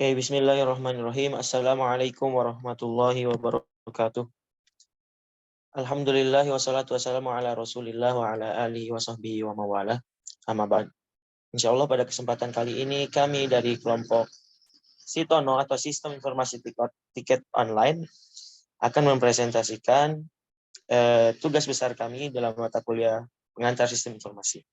Oke, bismillahirrahmanirrahim. Assalamualaikum warahmatullahi wabarakatuh. Alhamdulillah wassalatu wassalamu ala Rasulillah wa ala alihi wa sahbihi wa mawalah. Amma ba'd. Insyaallah pada kesempatan kali ini kami dari kelompok Sitono atau Sistem Informasi Tiket Online akan mempresentasikan tugas besar kami dalam mata kuliah pengantar sistem informasi.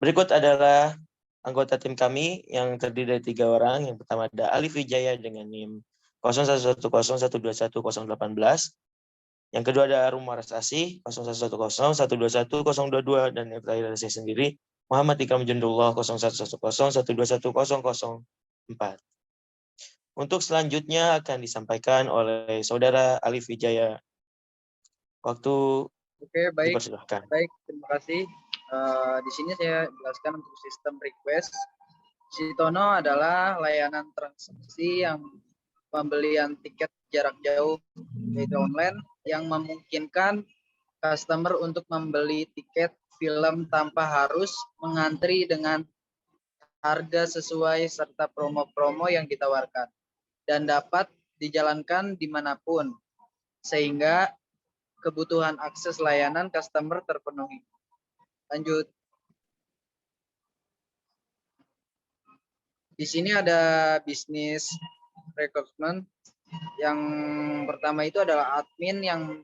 Berikut adalah anggota tim kami yang terdiri dari 3 orang. Yang pertama ada Alif Wijaya dengan NIM 0110121018. Yang kedua ada Arum Waras Asih 0110121022, dan yang terakhir ada saya sendiri Muhammad Ikram Jundullah 0110121004. Untuk selanjutnya akan disampaikan oleh Saudara Alif Wijaya. Waktu dipersilahkan. Baik, terima kasih. Di sini saya jelaskan untuk sistem request. Sitono adalah layanan transaksi yang pembelian tiket jarak jauh yaitu online yang memungkinkan customer untuk membeli tiket film tanpa harus mengantri dengan harga sesuai serta promo-promo yang ditawarkan dan dapat dijalankan dimanapun sehingga kebutuhan akses layanan customer terpenuhi. Lanjut. Di sini ada bisnis recruitment. Yang pertama itu adalah admin yang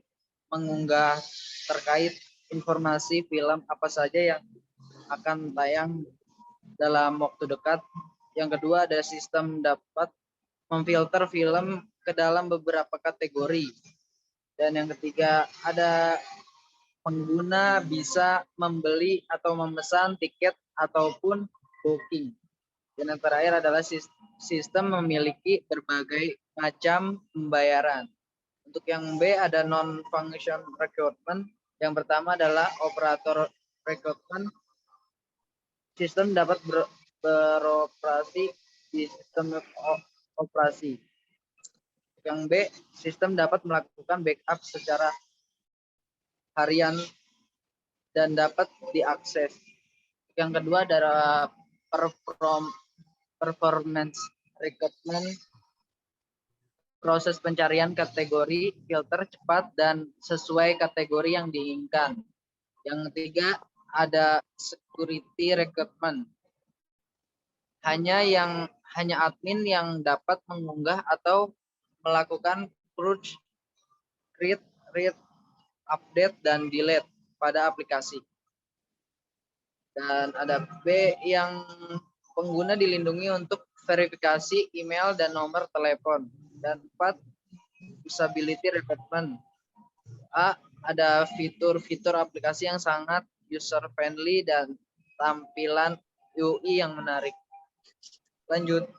mengunggah terkait informasi film apa saja yang akan tayang dalam waktu dekat. Yang kedua ada sistem dapat memfilter film ke dalam beberapa kategori. Dan yang ketiga ada pengguna bisa membeli atau memesan tiket ataupun booking. Dan yang terakhir adalah sistem memiliki berbagai macam pembayaran. Untuk yang B ada non-function recruitment. Yang pertama adalah operator recruitment. Sistem dapat beroperasi di sistem operasi. Yang B, sistem dapat melakukan backup secara harian dan dapat diakses. Yang kedua adalah performance recruitment, proses pencarian kategori filter cepat dan sesuai kategori yang diinginkan. Yang ketiga ada security recruitment, hanya admin yang dapat mengunggah atau melakukan purge, create, read, update dan delete pada aplikasi. Dan ada B yang pengguna dilindungi untuk verifikasi email dan nomor telepon. Dan 4 usability recruitment. A ada fitur-fitur aplikasi yang sangat user friendly dan tampilan UI yang menarik. Lanjut.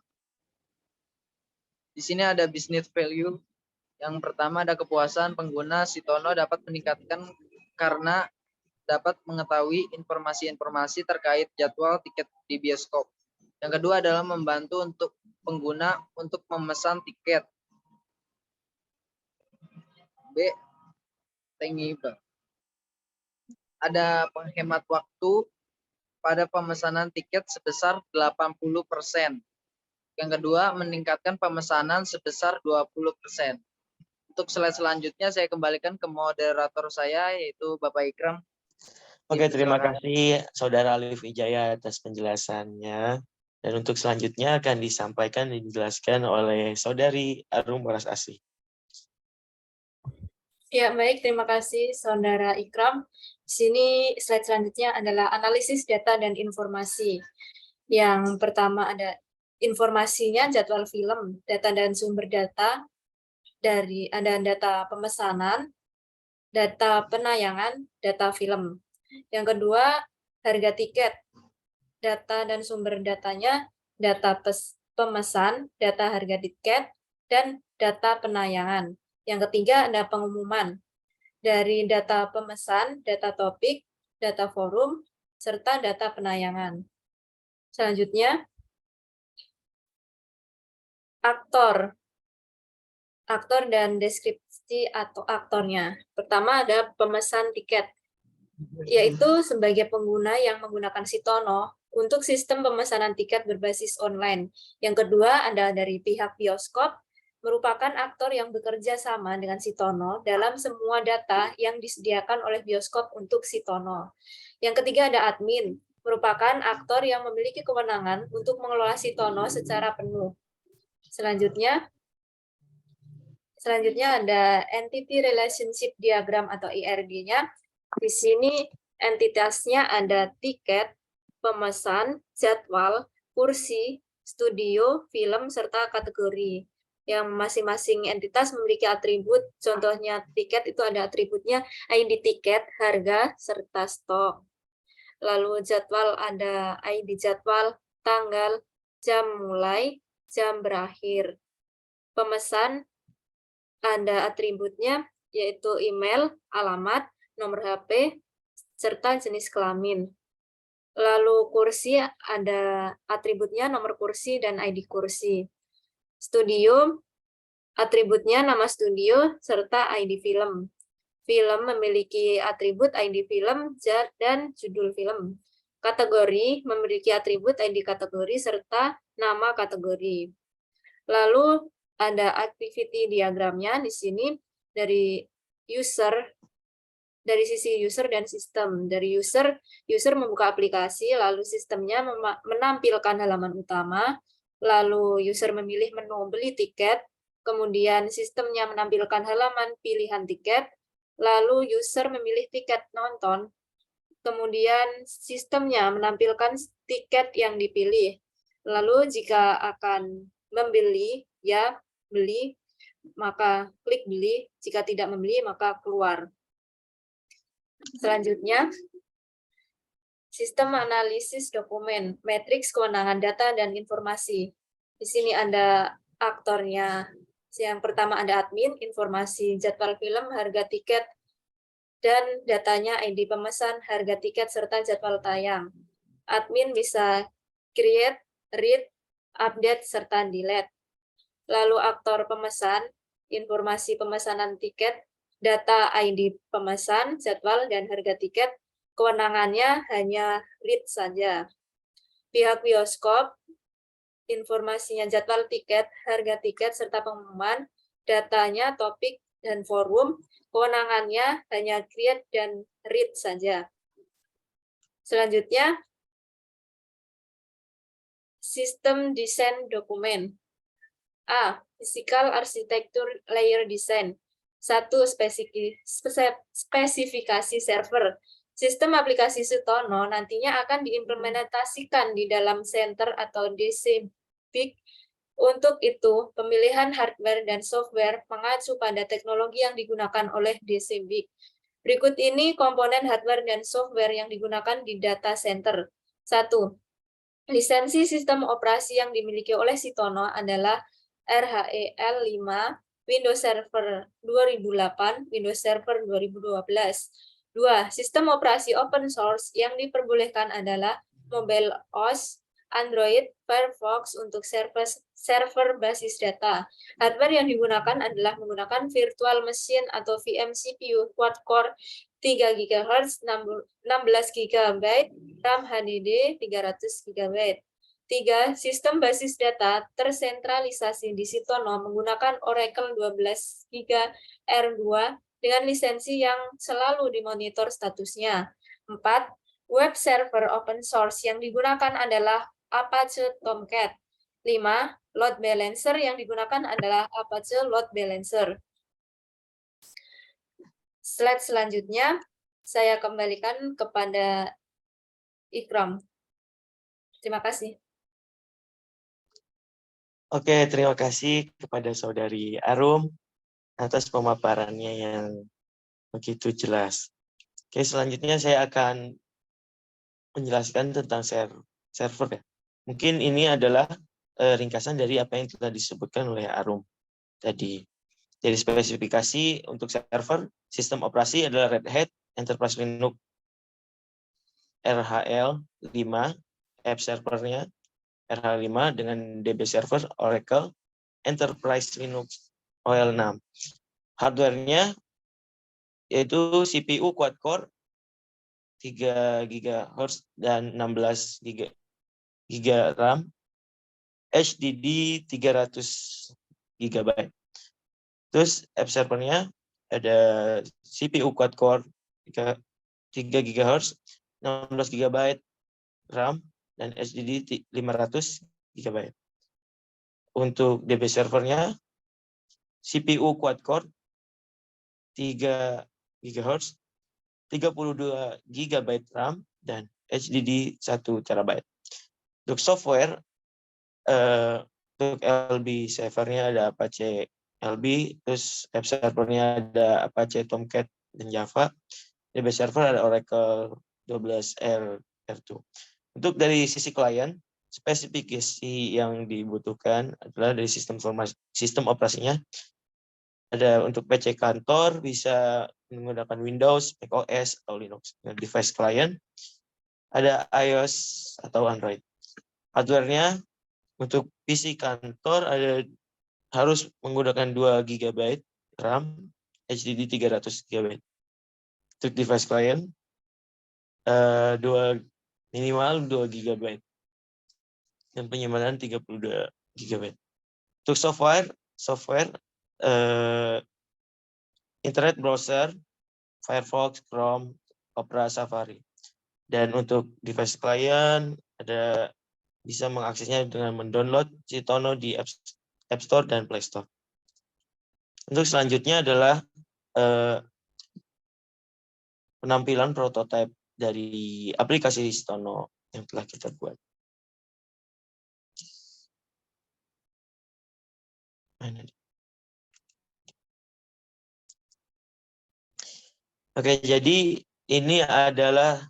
Di sini ada business value. Yang pertama ada kepuasan pengguna Sitono dapat meningkatkan karena dapat mengetahui informasi-informasi terkait jadwal tiket di bioskop. Yang kedua adalah membantu untuk pengguna untuk memesan tiket. B. Tangible. Ada penghemat waktu pada pemesanan tiket sebesar 80%. Yang kedua, meningkatkan pemesanan sebesar 20%. Untuk slide selanjutnya saya kembalikan ke moderator saya yaitu Bapak Ikram. Oke, terima kasih Saudara Alif Wijaya atas penjelasannya. Dan untuk selanjutnya akan disampaikan dan dijelaskan oleh Saudari Arum Waras Asih. Ya, baik. Terima kasih, Saudara Ikram. Di sini slide selanjutnya adalah analisis data dan informasi. Yang pertama ada informasinya, jadwal film, data dan sumber data, ada data pemesanan, data penayangan, data film. Yang kedua, harga tiket, data dan sumber datanya, data pemesan, data harga tiket, dan data penayangan. Yang ketiga ada pengumuman dari data pemesan, data topik, data forum, serta data penayangan. Selanjutnya, aktor dan deskripsi atau aktornya. Pertama ada pemesan tiket, yaitu sebagai pengguna yang menggunakan Sitono untuk sistem pemesanan tiket berbasis online. Yang kedua adalah dari pihak bioskop, merupakan aktor yang bekerja sama dengan Sitono dalam semua data yang disediakan oleh bioskop untuk Sitono. Yang ketiga ada admin, merupakan aktor yang memiliki kewenangan untuk mengelola Sitono secara penuh. Selanjutnya ada Entity Relationship Diagram atau IRD-nya. Di sini entitasnya ada tiket, pemesan, jadwal, kursi, studio, film, serta kategori. Yang masing-masing entitas memiliki atribut, contohnya tiket itu ada atributnya ID tiket, harga, serta stok. Lalu jadwal ada ID jadwal, tanggal, jam mulai, jam berakhir. Pemesan ada atributnya yaitu email, alamat, nomor HP, serta jenis kelamin. Lalu kursi ada atributnya nomor kursi dan ID kursi. Studio, atributnya nama studio serta ID film. Film memiliki atribut ID film dan judul film. Kategori memiliki atribut ID kategori serta nama kategori. Lalu ada activity diagramnya di sini dari sisi user dan sistem. Dari user membuka aplikasi, lalu sistemnya menampilkan halaman utama, lalu user memilih menu beli tiket, kemudian sistemnya menampilkan halaman pilihan tiket, lalu user memilih tiket nonton, kemudian sistemnya menampilkan tiket yang dipilih. Lalu jika akan membeli, ya beli, maka klik beli, jika tidak membeli, maka keluar. Selanjutnya, sistem analisis dokumen, matriks kewenangan data dan informasi. Di sini ada aktornya. Yang pertama ada admin, informasi jadwal film, harga tiket, dan datanya ID pemesan, harga tiket, serta jadwal tayang. Admin bisa create, read, update, serta delete. Lalu aktor pemesan, informasi pemesanan tiket, data ID pemesan, jadwal, dan harga tiket, kewenangannya hanya read saja. Pihak bioskop, informasinya jadwal tiket, harga tiket, serta pengumuman, datanya, topik, dan forum, kewenangannya hanya create dan read saja. Selanjutnya, sistem desain dokumen. A. Physical Architecture Layer Design. 1. Spesifikasi server. Sistem aplikasi Sitono nantinya akan diimplementasikan di dalam center atau DC BIG. Untuk itu, pemilihan hardware dan software mengacu pada teknologi yang digunakan oleh DC BIG. Berikut ini komponen hardware dan software yang digunakan di data center. 1. Lisensi sistem operasi yang dimiliki oleh Sitono adalah RHEL 5, Windows Server 2008, Windows Server 2012. 2. Sistem operasi open source yang diperbolehkan adalah Mobile OS, Android, Firefox untuk server basis data. Hardware yang digunakan adalah menggunakan virtual machine atau VM CPU quad-core 3 GHz, 16 GB, RAM HDD 300 GB. 3. Sistem basis data tersentralisasi di Sitono menggunakan Oracle 12 GB R2 dengan lisensi yang selalu dimonitor statusnya. 4. Web server open source yang digunakan adalah Apache Tomcat. 5. Load balancer yang digunakan adalah Apache Load Balancer. Slide selanjutnya, saya kembalikan kepada Ikram. Terima kasih. Oke, terima kasih kepada Saudari Arum atas pemaparannya yang begitu jelas. Oke, selanjutnya saya akan menjelaskan tentang server ya. Mungkin ini adalah ringkasan dari apa yang telah disebutkan oleh Arum tadi. Jadi spesifikasi untuk server, sistem operasi adalah Red Hat Enterprise Linux RHL 5, app servernya RH5 dengan DB server Oracle Enterprise Linux OL6. Hardware-nya yaitu CPU quad-core 3 GHz dan 16 GB GB RAM, HDD 300 GB. Terus app servernya ada CPU quad core 3 GHz, 16 GB RAM, dan HDD 500 GB. Untuk DB servernya CPU quad core 3 GHz, 32 GB RAM, dan HDD 1 TB. Untuk software, untuk LB servernya ada Apache LB, terus app servernya ada Apache Tomcat dan Java. DB server ada Oracle 12 R2. Untuk dari sisi klien, spesifikasi yang dibutuhkan adalah dari sistem operasinya. Ada untuk PC kantor bisa menggunakan Windows, macOS, atau Linux. Device klien ada iOS atau Android. Hardware-nya untuk PC kantor harus menggunakan 2 GB RAM, HDD 300 GB. Untuk device klien minimal 2 GB dan penyimpanan 32 GB. Untuk software Internet browser, Firefox, Chrome, Opera, Safari. Dan untuk device klien bisa mengaksesnya dengan mendownload Sitono di App Store dan Play Store. Untuk selanjutnya adalah penampilan prototipe dari aplikasi Sitono yang telah kita buat. Oke, jadi ini adalah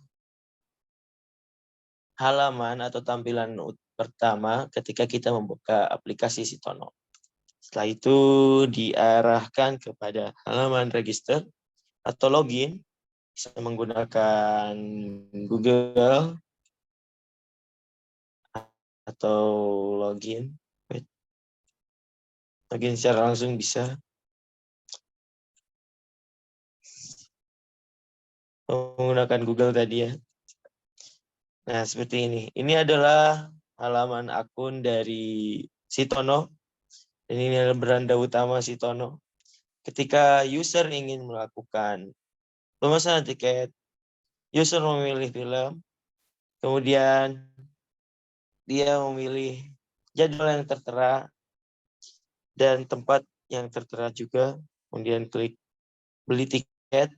halaman atau tampilan pertama ketika kita membuka aplikasi Sitono. Setelah itu diarahkan kepada halaman register atau login, bisa menggunakan Google atau login secara langsung bisa. Menggunakan Google tadi ya. Nah, seperti ini. Ini adalah halaman akun dari Sitono. Dan ini adalah beranda utama Sitono. Ketika user ingin melakukan pemesanan tiket, user memilih film, kemudian dia memilih jadwal yang tertera dan tempat yang tertera juga, kemudian klik beli tiket,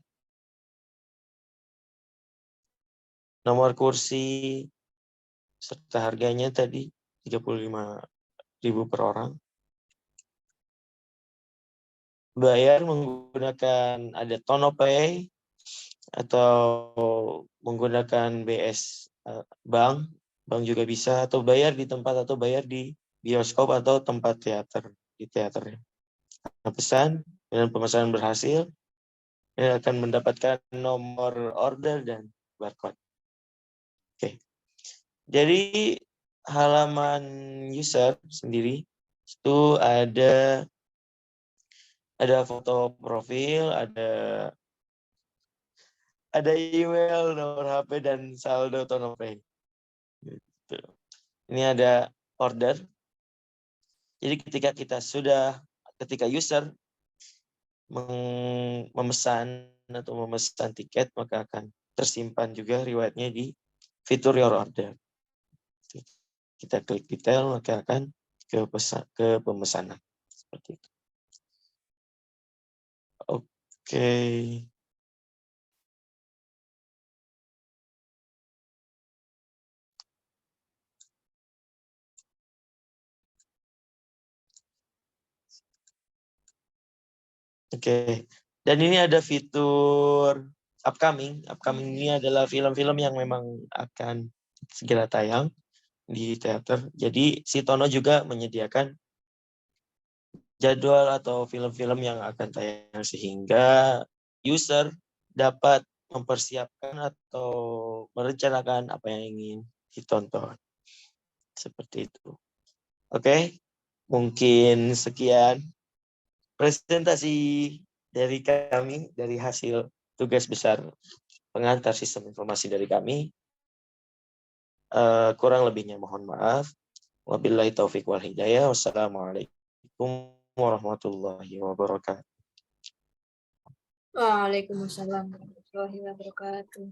nomor kursi, serta harganya tadi 35.000 per orang. Bayar menggunakan ada TonoPay atau menggunakan BS bank juga bisa, atau bayar di tempat, atau bayar di bioskop atau tempat di teaternya. Pesan dan pemesanan berhasil, akan mendapatkan nomor order dan barcode. Oke. Jadi halaman user sendiri itu ada foto profil, ada email, nomor HP, dan saldo TonoPay. Gitu. Ini ada order. Jadi ketika user memesan tiket, maka akan tersimpan juga riwayatnya di fitur Your Order. Kita klik detail, maka akan ke pemesanan. Seperti itu. Oke. Oke. Dan ini ada fitur upcoming. Upcoming ini adalah film-film yang memang akan segera tayang di teater. Jadi Sitono juga menyediakan jadwal atau film-film yang akan tayang sehingga user dapat mempersiapkan atau merencanakan apa yang ingin ditonton. Seperti itu. Oke, mungkin sekian presentasi dari kami, dari hasil tugas besar pengantar sistem informasi dari kami. Kurang lebihnya mohon maaf. Wabillahi taufik wal hidayah. Wassalamualaikum warahmatullahi wabarakatuh. Waalaikumsalam warahmatullahi wabarakatuh.